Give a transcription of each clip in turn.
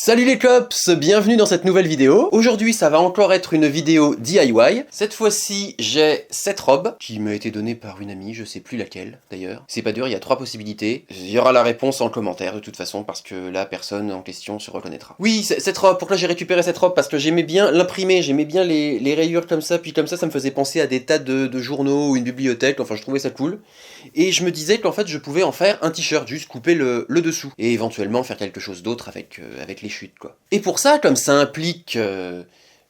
Salut les cops, bienvenue dans cette nouvelle vidéo. Aujourd'hui ça va encore être une vidéo DIY. Cette fois-ci j'ai cette robe qui m'a été donnée par une amie, je sais plus laquelle d'ailleurs. C'est pas dur, il y a 3 possibilités. Il y aura la réponse en commentaire de toute façon parce que la personne en question se reconnaîtra. Oui, cette robe, pourquoi j'ai récupéré cette robe? Parce que j'aimais bien l'imprimer, j'aimais bien les rayures comme ça, puis comme ça me faisait penser à des tas de journaux ou une bibliothèque, enfin je trouvais ça cool. Et je me disais qu'en fait je pouvais en faire un t-shirt, juste couper le dessous. Et éventuellement faire quelque chose d'autre avec les chutes quoi. Et pour ça, comme ça implique...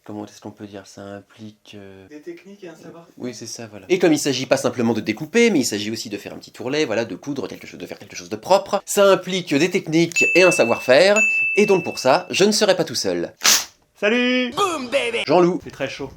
comment est-ce qu'on peut dire? Ça implique... Des techniques et un savoir-faire. Oui, c'est ça, voilà. Et comme il s'agit pas simplement de découper, mais il s'agit aussi de faire un petit ourlet, voilà, de coudre quelque chose, de faire quelque chose de propre, ça implique des techniques et un savoir-faire, et donc pour ça, je ne serai pas tout seul. Salut! Boom, baby! Jean-Loup. C'est très chaud.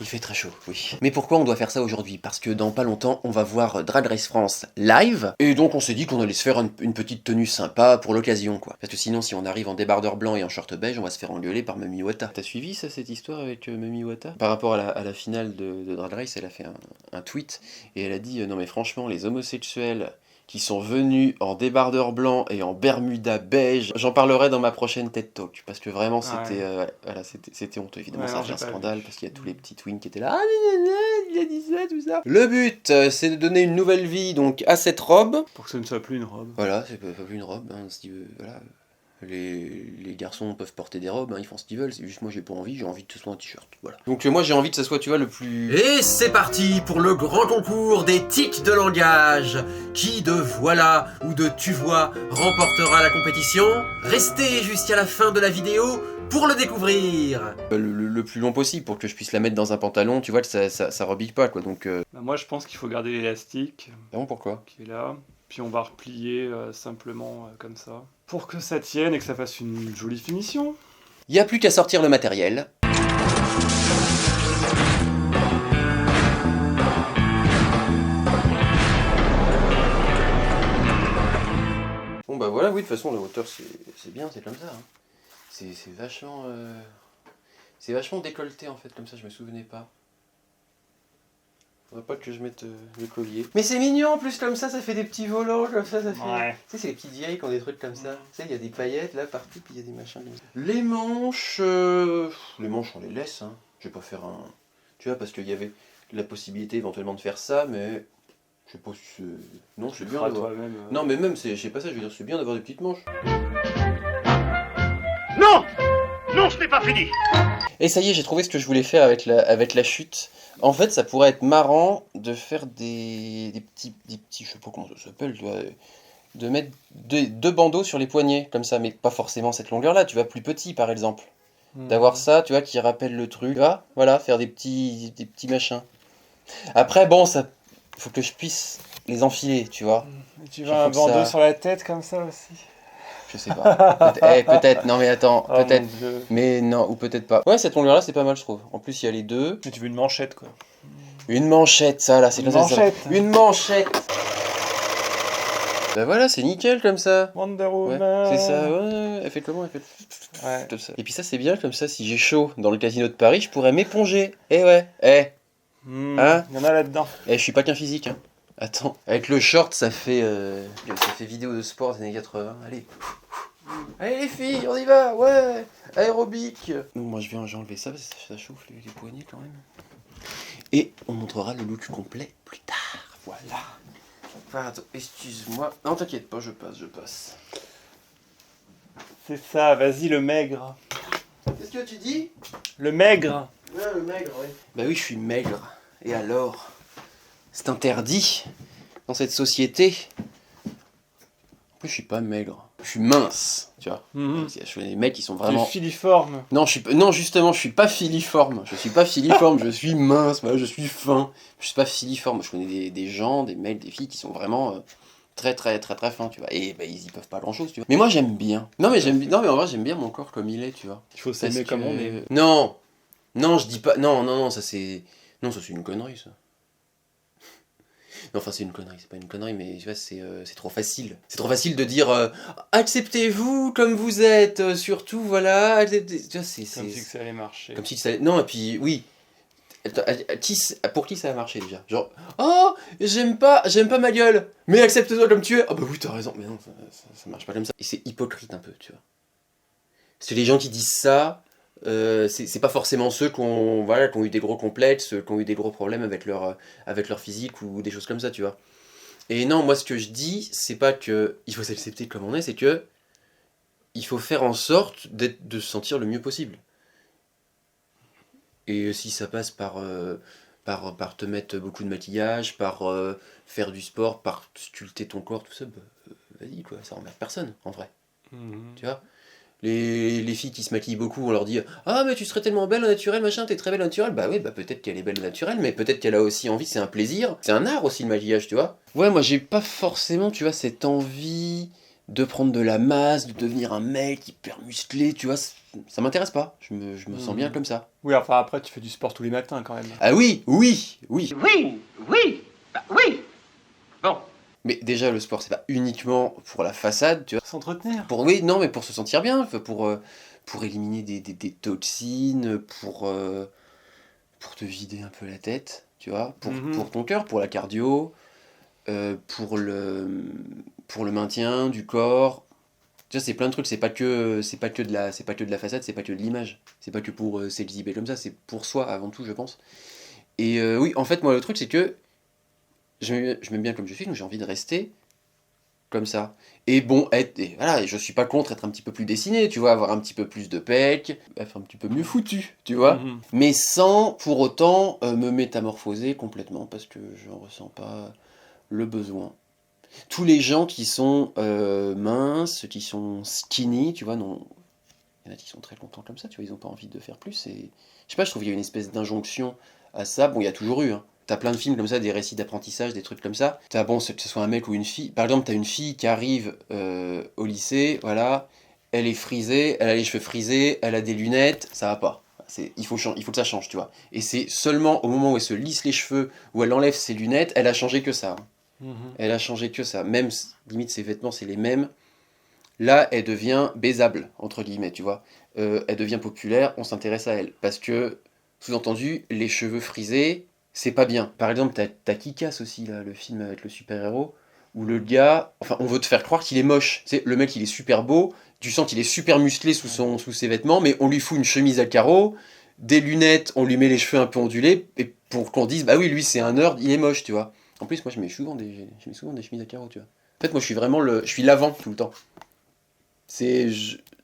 Il fait très chaud, oui. Mais pourquoi on doit faire ça aujourd'hui? Parce que dans pas longtemps, on va voir Drag Race France live, et donc on s'est dit qu'on allait se faire une petite tenue sympa pour l'occasion, quoi. Parce que sinon, si on arrive en débardeur blanc et en short beige, on va se faire engueuler par Mami Wata. T'as suivi ça, cette histoire avec Mami Wata? Par rapport à la finale de Drag Race, elle a fait un tweet, et elle a dit non mais franchement, les homosexuels qui sont venus en débardeur blanc et en bermuda beige. J'en parlerai dans ma prochaine TED Talk, parce que vraiment c'était voilà, c'était honteux, évidemment, ça a fait un scandale, parce qu'il y a tous les petits twins qui étaient là, ah il a dit ça, tout ça. Le but, c'est de donner une nouvelle vie donc à cette robe. Pour que ce ne soit plus une robe. Voilà, c'est pas plus une robe, hein, si, voilà. Les garçons peuvent porter des robes, hein, ils font ce qu'ils veulent, c'est juste moi j'ai pas envie, j'ai envie que ce soit un t-shirt, voilà. Donc moi j'ai envie que ce soit, tu vois, le plus... Et c'est parti pour le grand concours des tics de langage. Qui de voilà ou de tu vois remportera la compétition? Restez jusqu'à la fin de la vidéo pour le découvrir. Le plus long possible pour que je puisse la mettre dans un pantalon, tu vois, que ça rebique pas, quoi, donc... Bah, moi je pense qu'il faut garder l'élastique. Ah bon, pourquoi? Qui est là. Puis on va replier simplement comme ça. Pour que ça tienne et que ça fasse une jolie finition. Y a plus qu'à sortir le matériel. Bon bah voilà, oui, de toute façon la hauteur c'est bien, c'est comme ça. Hein. C'est vachement... c'est vachement décolleté en fait, comme ça je me souvenais pas. Faudrait pas que je mette le collier. Mais c'est mignon en plus, comme ça fait des petits volants, comme ça fait... Ouais. Tu sais, c'est les petites vieilles qui ont des trucs comme ça. Tu sais, il y a des paillettes là partout, puis il y a des machins comme ça. Les manches, on les laisse, hein. Je vais pas faire un... Tu vois, parce qu'il y avait la possibilité éventuellement de faire ça, mais... Je sais pas si c'est... Non, c'est bien d'avoir... Non, mais même, je sais pas ça, je veux dire, c'est bien d'avoir des petites manches. Non! Non, ce n'est pas fini! Et ça y est, j'ai trouvé ce que je voulais faire avec la chute. En fait, ça pourrait être marrant de faire des petits, je sais pas comment ça s'appelle, de mettre deux bandeaux sur les poignets, comme ça, mais pas forcément cette longueur-là, tu vois, plus petit par exemple. D'avoir ça, tu vois, qui rappelle le truc, tu vois, voilà, faire des petits machins. Après, bon, ça, faut que je puisse les enfiler, tu vois. Et tu veux un bandeau sur la tête comme ça aussi? Je sais pas. Peut-être, non mais attends, oh, peut-être. Mais non, ou peut-être pas. Ouais, cette longueur là c'est pas mal, je trouve. En plus il y a les deux. Mais tu veux une manchette quoi. Une manchette, ça là, c'est comme ça. Une manchette. Bah voilà, c'est nickel comme ça. Wonder Woman. Ouais, c'est ça, ouais, elle fait comment? Elle fait... Ouais. Comme ça. Et puis ça c'est bien, comme ça, si j'ai chaud dans le casino de Paris, je pourrais m'éponger. Eh ouais, Hein? Il y en a là-dedans. Je suis pas qu'un physique, hein. Attends, avec le short, ça fait vidéo de sport des années 80. Allez. Allez les filles, on y va, ouais. Aérobic. Donc moi je viens enlever ça parce que ça chauffe les poignets quand même. Et on montrera le look complet plus tard. Voilà. Pardon, excuse-moi. Non t'inquiète pas, je passe. C'est ça, vas-y le maigre. Qu'est-ce que tu dis? Le maigre. Ouais, le maigre, ouais. Bah oui, je suis maigre. Et alors? C'est interdit dans cette société. En plus, je suis pas maigre. Je suis mince, tu vois. Je suis des mecs qui sont vraiment... Tu es filiforme. Non, justement, je suis pas filiforme. Je suis pas filiforme, je suis mince, voilà, je suis fin. Je suis pas filiforme. Je connais des gens, des mecs, des filles qui sont vraiment très fins, tu vois. Et bah, ils y peuvent pas grand-chose, tu vois. Mais moi, j'aime bien. Non, mais en vrai, j'aime bien mon corps comme il est, tu vois. Il faut s'aimer comme on est. Non, je dis pas... Non, ça c'est... Non, ça c'est une connerie, ça. Non, enfin c'est une connerie, c'est pas une connerie, mais tu vois, c'est trop facile. C'est trop facile de dire acceptez-vous comme vous êtes, surtout, voilà. Tu vois, c'est comme si ça allait marcher. Comme si ça allait... Non, et puis, oui. Pour qui ça a marché déjà? Genre, oh, j'aime pas ma gueule, mais accepte-toi comme tu es. Ah bah oui, t'as raison, mais non, ça marche pas comme ça. Et c'est hypocrite un peu, tu vois. Parce que les gens qui disent ça, c'est pas forcément ceux qui ont, voilà, qui ont eu des gros complexes, qui ont eu des gros problèmes avec leur physique ou des choses comme ça, tu vois. Et non, moi ce que je dis, c'est pas que il faut s'accepter comme on est, c'est que il faut faire en sorte de se sentir le mieux possible. Et si ça passe par te mettre beaucoup de maquillage, par faire du sport, par sculpter ton corps, tout ça, bah, vas-y quoi, ça emmerde personne en vrai. Tu vois, les filles qui se maquillent beaucoup, on leur dit ah mais tu serais tellement belle au naturel, machin, t'es très belle au naturel. Bah oui, bah peut-être qu'elle est belle au naturel, mais peut-être qu'elle a aussi envie, c'est un plaisir, c'est un art aussi le maquillage, tu vois. Ouais, moi j'ai pas forcément, tu vois, cette envie de prendre de la masse, de devenir un mec hyper musclé, tu vois, ça m'intéresse pas. Je me sens bien comme ça. Oui, enfin après, tu fais du sport tous les matins quand même. Ah oui, oui, oui. Oui, oui, bah oui. Bon. Mais déjà, le sport, c'est pas uniquement pour la façade, tu vois. S'entretenir. Oui, non, mais pour se sentir bien, pour éliminer des toxines, pour te vider un peu la tête, tu vois, pour ton cœur, pour la cardio, pour le maintien du corps. Tu vois, c'est plein de trucs, c'est pas que de la façade, c'est pas que de l'image. C'est pas que pour s'exhiber comme ça, c'est pour soi avant tout, je pense. Et oui, en fait, moi, le truc, c'est que je m'aime bien comme je suis, donc j'ai envie de rester comme ça. Et bon, et voilà, je suis pas contre être un petit peu plus dessiné, tu vois, avoir un petit peu plus de pecs, être un petit peu mieux foutu, tu vois. Mais sans pour autant me métamorphoser complètement, parce que je ressens pas le besoin. Tous les gens qui sont minces, qui sont skinny, tu vois, non. Il y en a qui sont très contents comme ça, tu vois, ils ont pas envie de faire plus. Et je sais pas, je trouve qu'il y a une espèce d'injonction à ça. Bon, il y a toujours eu, hein. T'as plein de films comme ça, des récits d'apprentissage, des trucs comme ça. T'as, bon, que ce soit un mec ou une fille. Par exemple, t'as une fille qui arrive au lycée, voilà, elle est frisée, elle a les cheveux frisés, elle a des lunettes, ça va pas. Il faut que ça change, tu vois. Et c'est seulement au moment où elle se lisse les cheveux, où elle enlève ses lunettes, elle a changé que ça. Elle a changé que ça. Même, limite, ses vêtements, c'est les mêmes. Là, elle devient baisable, entre guillemets, tu vois. Elle devient populaire, on s'intéresse à elle. Parce que, sous-entendu, les cheveux frisés, c'est pas bien. Par exemple, t'as Kick-Ass aussi, là, le film avec le super-héros, où le gars, enfin, on veut te faire croire qu'il est moche. C'est le mec, il est super beau, tu sens qu'il est super musclé sous ses vêtements, mais on lui fout une chemise à carreaux, des lunettes, on lui met les cheveux un peu ondulés, et pour qu'on dise, bah oui, lui, c'est un nerd, il est moche, tu vois. En plus, moi, je mets souvent des chemises à carreaux, tu vois. En fait, moi, je suis vraiment je suis l'avant tout le temps.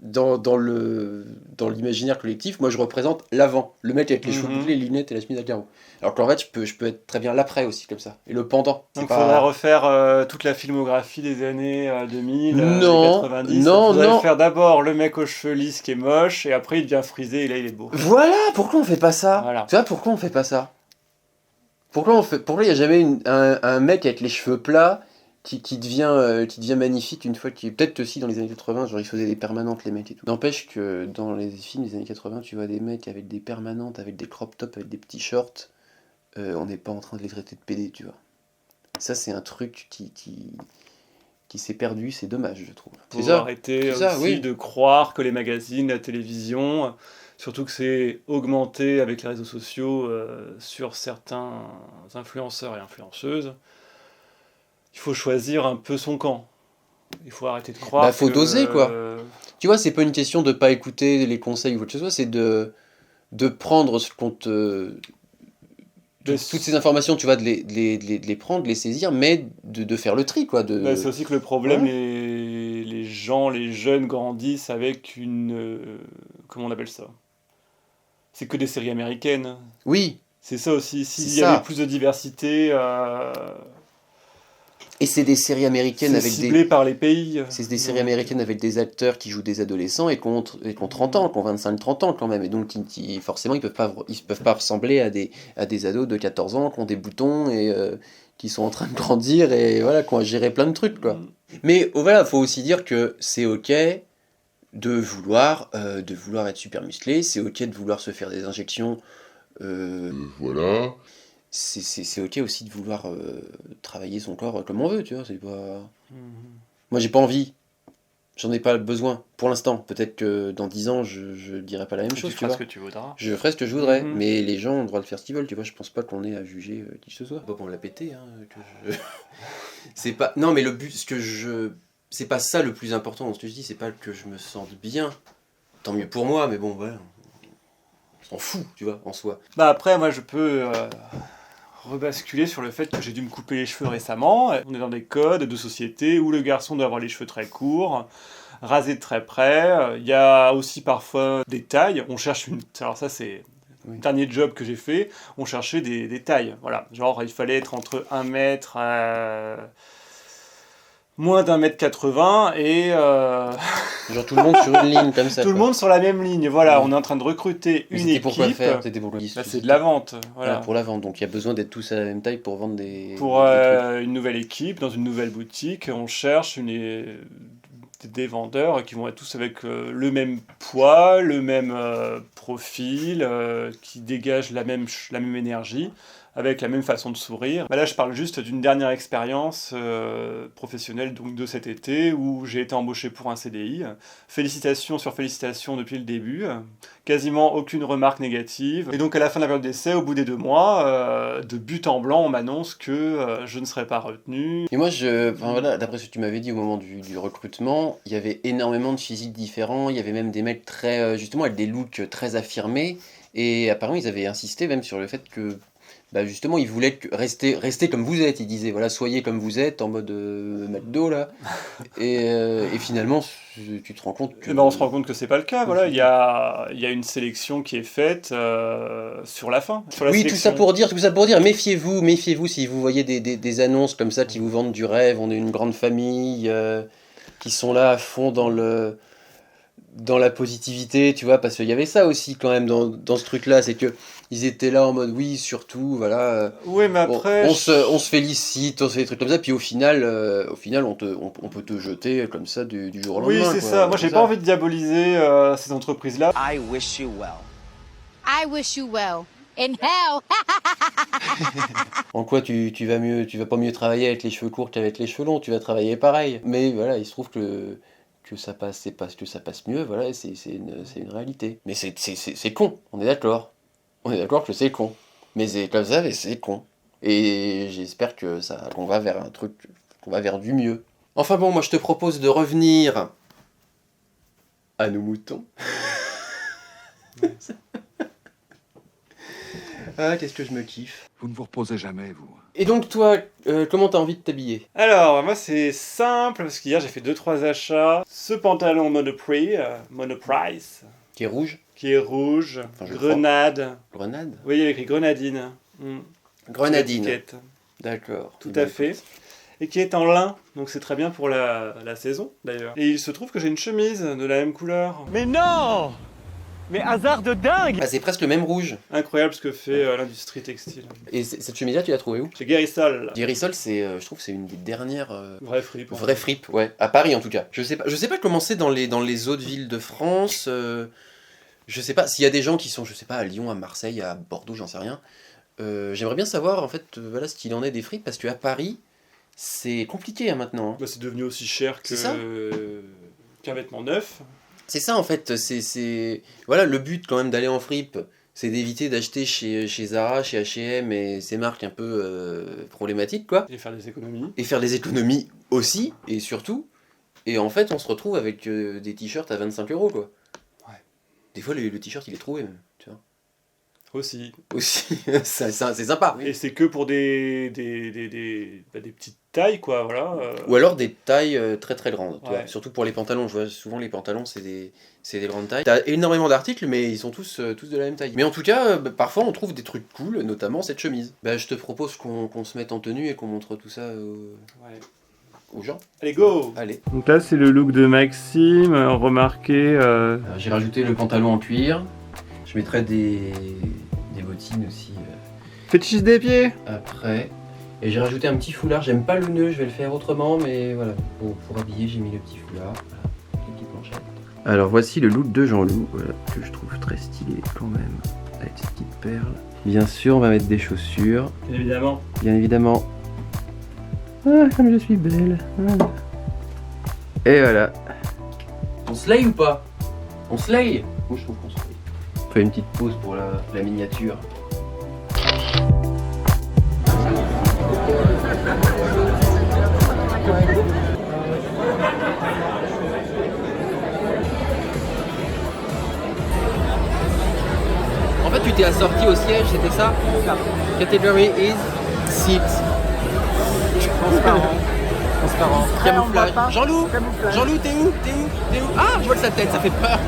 Dans l'imaginaire collectif, moi je représente l'avant, le mec avec les cheveux bouclés, les lunettes et la chemise à carreaux. Alors qu'en fait, je peux être très bien l'après aussi, comme ça. Et le pendant. Donc il faudrait refaire toute la filmographie des années 2000, non, 90. Non, faudrait non. faire d'abord le mec aux cheveux lisses qui est moche, et après il devient frisé, et là il est beau. Voilà, pourquoi on fait pas ça? Voilà. Tu vois, pourquoi on fait pas ça? Pourquoi il n'y a jamais un mec avec les cheveux plats qui devient magnifique une fois qu'il... Peut-être aussi dans les années 80, genre ils faisaient des permanentes les mecs et tout. N'empêche que dans les films des années 80, tu vois des mecs avec des permanentes, avec des crop tops, avec des petits shorts, on n'est pas en train de les traiter de PD, tu vois. Ça c'est un truc qui s'est perdu, c'est dommage je trouve. Faut arrêter aussi de croire que les magazines, la télévision, surtout que c'est augmenté avec les réseaux sociaux sur certains influenceurs et influenceuses. Il faut choisir un peu son camp. Il faut arrêter de croire. Faut doser quoi. Tu vois, c'est pas une question de pas écouter les conseils ou autre chose, c'est de prendre ce qu'on te. Toutes ces informations, tu vois, de les prendre, de les saisir, mais de faire le tri quoi. C'est aussi que le problème, les gens, les jeunes grandissent avec une. Comment on appelle ça? C'est que des séries américaines. Oui. C'est ça aussi. S'il y avait plus de diversité. Et c'est des séries américaines avec ciblé par les pays. C'est des séries américaines avec des acteurs qui jouent des adolescents et qui ont 30 ans, qui ont 25-30 ans quand même. Et donc, forcément, ils peuvent pas ressembler à des ados de 14 ans qui ont des boutons et qui sont en train de grandir et voilà, qui ont à gérer plein de trucs, quoi. Mais voilà, faut aussi dire que c'est ok de vouloir être super musclé, c'est ok de vouloir se faire des injections. Voilà. C'est ok aussi de vouloir travailler son corps comme on veut, tu vois, c'est pas... Moi j'ai pas envie, j'en ai pas besoin, pour l'instant. Peut-être que dans 10 ans je dirai pas la même chose, tu vois. Tu feras ce que tu voudras. Je ferai ce que je voudrais, mais les gens ont le droit de faire ce qu'ils veulent, tu vois, je pense pas qu'on ait à juger qui que ce soit. Pas pour me la péter, hein, c'est pas... Non mais le but, c'est pas ça le plus important dans ce que je dis, c'est pas que je me sente bien. tant mieux pour moi, mais bon, voilà. On s'en fout, tu vois, en soi. Bah après, moi, je peux rebasculer sur le fait que j'ai dû me couper les cheveux récemment. On est dans des codes de société où le garçon doit avoir les cheveux très courts, rasés de très près. Il y a aussi parfois des tailles. On cherche une... Alors ça, c'est... Le dernier job que j'ai fait, on cherchait des tailles. Voilà. Genre, il fallait être entre 1 mètre à... moins d'1m80 et... Genre tout le monde sur une ligne comme ça. Tout le monde sur la même ligne, voilà. On est en train de recruter une équipe. Pour quoi faire? C'était pour c'est de la vente. Voilà. Pour la vente, donc il y a besoin d'être tous à la même taille pour vendre des... Pour une nouvelle équipe, dans une nouvelle boutique, on cherche des vendeurs qui vont être tous avec le même poids, le même profil, qui dégagent la même énergie, avec la même façon de sourire. Là, je parle juste d'une dernière expérience professionnelle donc, de cet été, où j'ai été embauché pour un CDI. Félicitations sur félicitations depuis le début. Quasiment aucune remarque négative. Et donc, à la fin de la période d'essai, au bout des 2 mois, de but en blanc, on m'annonce que je ne serai pas retenu. Et moi, voilà, d'après ce que tu m'avais dit au moment du recrutement, il y avait énormément de physiques différents. Il y avait même des mecs très, justement, avec des looks très affirmés. Et apparemment, ils avaient insisté même sur le fait que bah justement, ils voulaient rester comme vous êtes. Ils disaient, voilà, soyez comme vous êtes, en mode McDo, là. Et finalement, tu te rends compte que... on se rend compte que c'est pas le cas. Voilà, il y a une sélection qui est faite sur la fin. Sur la oui, sélection. tout ça pour dire, méfiez-vous si vous voyez des annonces comme ça qui vous vendent du rêve. On est une grande famille qui sont là à fond dans la positivité, tu vois, parce qu'il y avait ça aussi quand même dans ce truc-là, c'est que ils étaient là en mode oui, surtout, voilà. Oui, mais après... On se félicite, on se fait des trucs comme ça, puis au final on peut te jeter comme ça du jour au lendemain. Oui, c'est ça. Moi, j'ai pas envie de diaboliser ces entreprises-là. I wish you well. I wish you well. In hell. En quoi tu vas pas mieux travailler avec les cheveux courts qu'avec les cheveux longs, tu vas travailler pareil. Mais voilà, il se trouve que ça passe, c'est parce que ça passe mieux, voilà, c'est une réalité. Mais c'est con, on est d'accord. On est d'accord que c'est con. Mais c'est comme ça, mais c'est con. Et j'espère qu'on va vers un truc, qu'on va vers du mieux. Enfin bon, moi je te propose de revenir à nos moutons. Ah, qu'est-ce que je me kiffe. Vous ne vous reposez jamais, vous. Et donc toi, comment t'as envie de t'habiller? Alors, moi c'est simple, parce qu'hier j'ai fait 2-3 achats. Ce pantalon Monoprice, Qui est rouge? qui est rouge, Enfin, grenade. Grenade? Oui, il y a écrit grenadine. Grenadine. L'étiquette. D'accord. Tout à fait. Et qui est en lin, donc c'est très bien pour la saison d'ailleurs. Et il se trouve que j'ai une chemise de la même couleur. Mais non! Mais hasard de dingue! Ah, c'est presque le même rouge. Incroyable ce que fait l'industrie textile. Et cette chemise-là, tu l'as trouvée où? Chez Guérissol. Guérissol, je trouve que c'est une des dernières Vrai fripe. vraies fripes, ouais. À Paris en tout cas. Je sais pas comment c'est dans les autres villes de France. Je sais pas s'il y a des gens qui sont, je sais pas, à Lyon, à Marseille, à Bordeaux, j'en sais rien. J'aimerais bien savoir en fait, voilà, ce qu'il en est des fripes, parce qu'à Paris, c'est compliqué hein, maintenant. Bah, c'est devenu aussi cher qu'un vêtement neuf. C'est ça en fait, voilà, le but quand même d'aller en fripe, c'est d'éviter d'acheter chez Zara, chez H&M et ces marques un peu problématiques quoi. Et faire des économies. Et faire des économies aussi, et surtout. Et en fait, on se retrouve avec des t-shirts à 25 € quoi. Ouais. Des fois, le t-shirt il est troué même, tu vois. Aussi. c'est sympa. Et c'est que pour des petites tailles, quoi, voilà. Ou alors des tailles très très grandes, tu Ouais. vois. Surtout pour les pantalons, je vois souvent les pantalons c'est des grandes tailles. T'as énormément d'articles mais ils sont tous de la même taille. Mais en tout cas, parfois on trouve des trucs cool, notamment cette chemise. Je te propose qu'on se mette en tenue et qu'on montre tout ça aux gens. Allez, go! Allez. Donc là, c'est le look de Maxime, remarquez... J'ai rajouté le pantalon en cuir. Je mettrai des bottines aussi Fétiche des pieds! après. Et j'ai rajouté un petit foulard. J'aime pas le nœud, je vais le faire autrement, mais voilà. Pour habiller, j'ai mis le petit foulard. Voilà, les petites manchettes. Alors voici le look de Jean-Loup, voilà, que je trouve très stylé quand même, avec ces petites perles. Bien sûr, on va mettre des chaussures. Évidemment. Bien évidemment. Ah, comme je suis belle. Voilà. Et voilà. On slay ou pas? On slay? Moi je trouve qu'on slay. On fait une petite pause pour la miniature. t'es assorti au siège, c'était ça? Category is seat. Transparent. Camouflage. Jean-Loup, t'es où? Ah, je vois sa tête, ça fait peur.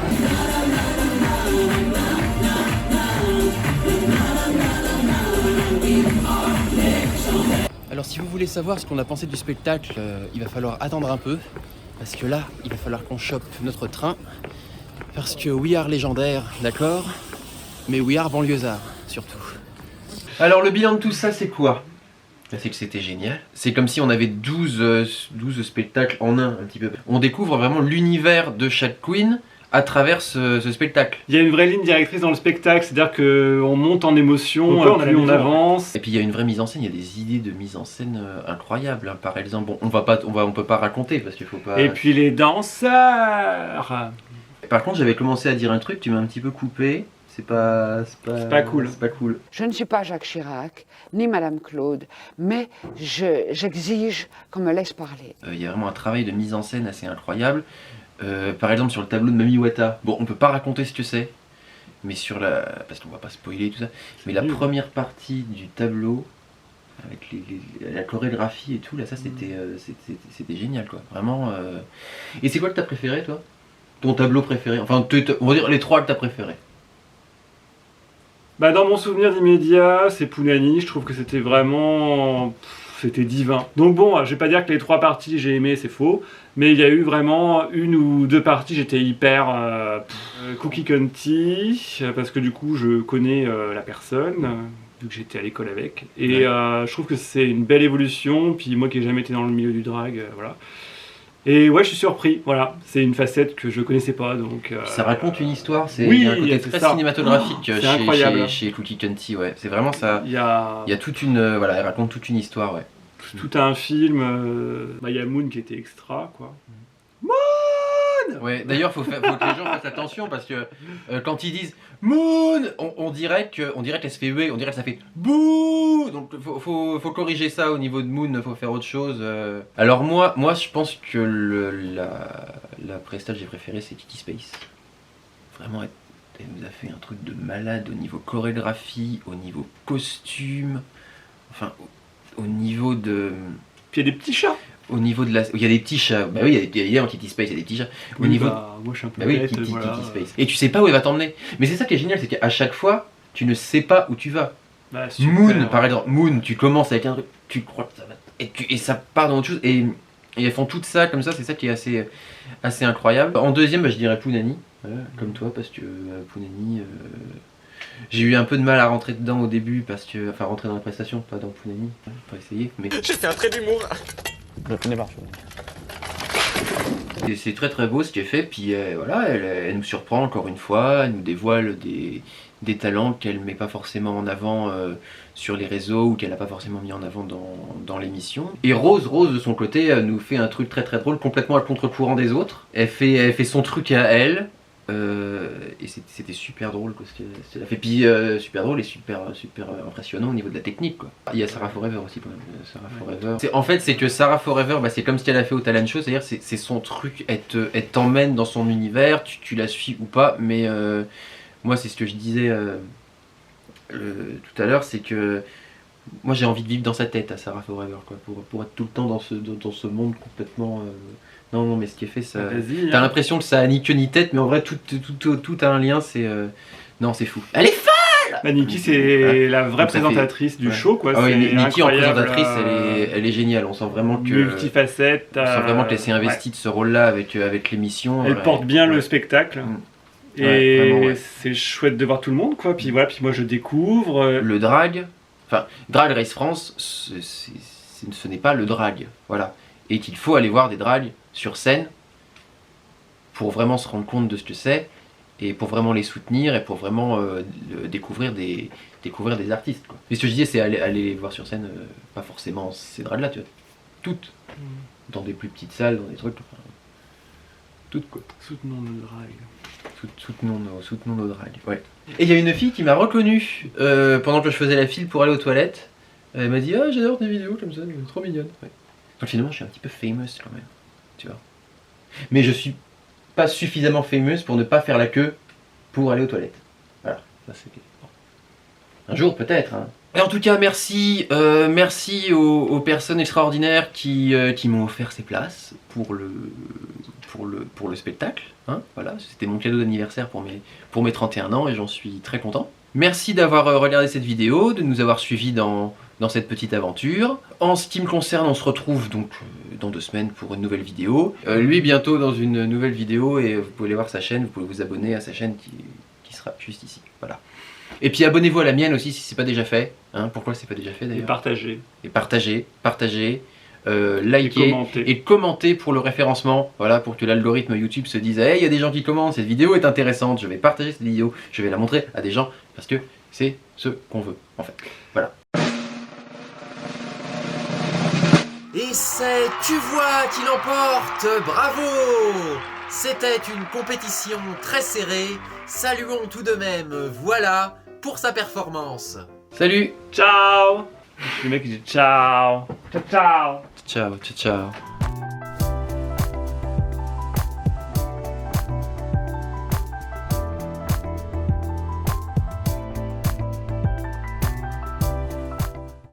Alors si vous voulez savoir ce qu'on a pensé du spectacle, il va falloir attendre un peu. Parce que là, il va falloir qu'on chope notre train. Parce que we are légendaire, d'accord? Mais we are banlieusard, surtout. Alors le bilan de tout ça, c'est quoi? C'est que c'était génial. C'est comme si on avait 12 spectacles en un petit peu. On découvre vraiment l'univers de chaque queen à travers ce spectacle. Il y a une vraie ligne directrice dans le spectacle, c'est-à-dire qu'on monte en émotion, plus on avance. Et puis il y a une vraie mise en scène, il y a des idées de mise en scène incroyables. Hein. Par exemple, bon, on peut pas raconter parce qu'il faut pas... Et puis les danseurs. Par contre, j'avais commencé à dire un truc, tu m'as un petit peu coupé. C'est pas cool. C'est pas cool. Je ne suis pas Jacques Chirac, ni Madame Claude, mais j'exige qu'on me laisse parler. Il y a vraiment un travail de mise en scène assez incroyable. Par exemple sur le tableau de Mami Wata, bon on peut pas raconter ce que c'est, mais sur la... parce qu'on va pas spoiler tout ça, mais la première partie du tableau, avec la chorégraphie et tout, là ça c'était génial quoi, vraiment. Et c'est quoi que t'as préféré toi? Ton tableau préféré? Enfin on va dire les trois que t'as préféré. Bah dans mon souvenir immédiat, c'est Pounani, je trouve que c'était vraiment... C'était divin. Donc bon, je vais pas dire que les 3 parties j'ai aimé, c'est faux, mais il y a eu vraiment 1 ou 2 parties, j'étais hyper cookie Conti, parce que du coup je connais la personne, vu que j'étais à l'école avec, et je trouve que c'est une belle évolution, puis moi qui n'ai jamais été dans le milieu du drag, voilà. Et ouais, je suis surpris, voilà, c'est une facette que je connaissais pas, donc... Ça raconte une histoire, c'est oui, un côté très cinématographique chez Cookie Conti, ouais. C'est vraiment ça, il y a toute une... voilà, elle raconte toute une histoire, ouais. Tout un film, il y a Moon qui était extra, quoi. Moon! Ouais, d'ailleurs, faut que les gens fassent attention, parce que quand ils disent Moon, on dirait qu'elle se fait huer, on dirait que ça fait bouh. Donc faut corriger ça au niveau de Moon, faut faire autre chose. Alors moi je pense que la prestage que j'ai préférée c'est Kiki Space. Vraiment, elle nous a fait un truc de malade au niveau chorégraphie, au niveau costume, enfin au niveau de... Puis il y a des petits chats. Au niveau de la... Il y a des petits chats. Bah oui, il y a en Kitty Space, il y a des petits chats. Au niveau... moi je suis un peu bête, Kitty Space. Et tu sais pas où elle va t'emmener. Mais c'est ça qui est génial, c'est qu'à chaque fois, tu ne sais pas où tu vas. Bah, super, Moon, par exemple, Moon, tu commences avec un truc, tu crois que ça va... Et ça part dans autre chose. Et elles font tout ça comme ça, c'est ça qui est assez incroyable. En deuxième, je dirais Pounani, comme toi, parce que Pounani... J'ai eu un peu de mal à rentrer dedans au début, parce que... Enfin, rentrer dans la prestation, pas dans Pounani. Pas essayer, mais... J'ai fait un trait d'humour. C'est très très beau ce qui est fait, puis voilà, elle nous surprend encore une fois, elle nous dévoile des talents qu'elle met pas forcément en avant sur les réseaux ou qu'elle n'a pas forcément mis en avant dans l'émission. Et Rose de son côté nous fait un truc très très drôle, complètement à contre-courant des autres. Elle fait son truc à elle. Et c'était super drôle quoi, ce qu'elle a fait, puis super drôle et super impressionnant au niveau de la technique quoi. Il y a Sarah Forever aussi quand même. Sarah Forever. En fait c'est que Sarah Forever, c'est comme ce qu'elle a fait au talent show, c'est-à-dire c'est son truc, elle t'emmène dans son univers, tu la suis ou pas, mais moi c'est ce que je disais tout à l'heure, c'est que moi j'ai envie de vivre dans sa tête à Sarah Forever quoi, pour être tout le temps dans ce monde complètement... Non, mais ce qui est fait, ça... T'as l'impression que ça a ni queue ni tête, mais en vrai, tout a un lien, c'est... Non, c'est fou. Elle est folle. Bah, Nikki, c'est la vraie présentatrice du show, quoi. Ah oui, Nikki en présentatrice, elle est géniale. On sent vraiment que... Multifacette. On sent vraiment qu'elle s'est investie de ce rôle-là avec l'émission. Elle porte bien le spectacle. Et c'est chouette de voir tout le monde, quoi. Puis voilà, puis moi, je découvre... Le drag... Enfin, Drag Race France, ce n'est pas le drag, voilà. Et qu'il faut aller voir des drags sur scène pour vraiment se rendre compte de ce que c'est et pour vraiment les soutenir et pour vraiment découvrir des artistes quoi. Et ce que je disais c'est aller les voir sur scène, pas forcément ces drags là tu vois, toutes dans des plus petites salles, dans des trucs enfin, toutes quoi. Soutenons nos drags. Soutenons nos drags, ouais. Et il y a une fille qui m'a reconnu pendant que je faisais la file pour aller aux toilettes. Elle m'a dit ah j'adore tes vidéos comme ça, c'est trop mignonne. Ouais. Donc finalement je suis un petit peu famous quand même, tu vois. Mais je suis pas suffisamment famous pour ne pas faire la queue pour aller aux toilettes. Voilà, ça c'est... Bon. Un jour peut-être. Hein. Et en tout cas, merci aux personnes extraordinaires qui m'ont offert ces places pour le spectacle. Hein, voilà, c'était mon cadeau d'anniversaire pour mes 31 ans et j'en suis très content. Merci d'avoir regardé cette vidéo, de nous avoir suivis dans cette petite aventure. En ce qui me concerne, on se retrouve donc dans 2 semaines pour une nouvelle vidéo. Lui bientôt dans une nouvelle vidéo et vous pouvez aller voir sa chaîne, vous pouvez vous abonner à sa chaîne qui sera juste ici. Voilà. Et puis abonnez-vous à la mienne aussi si c'est pas déjà fait. Hein, pourquoi c'est pas déjà fait d'ailleurs? Et partagez. Likez et commentez pour le référencement. Voilà, pour que l'algorithme YouTube se dise hey, il y a des gens qui commentent, cette vidéo est intéressante, je vais partager cette vidéo, je vais la montrer à des gens parce que c'est ce qu'on veut en fait. Voilà. Et c'est Tu vois qui l'emporte, bravo! C'était une compétition très serrée, saluons tout de même, voilà, pour sa performance. Salut! Ciao! Le mec il dit ciao! Ciao ciao! Ciao, ciao, ciao.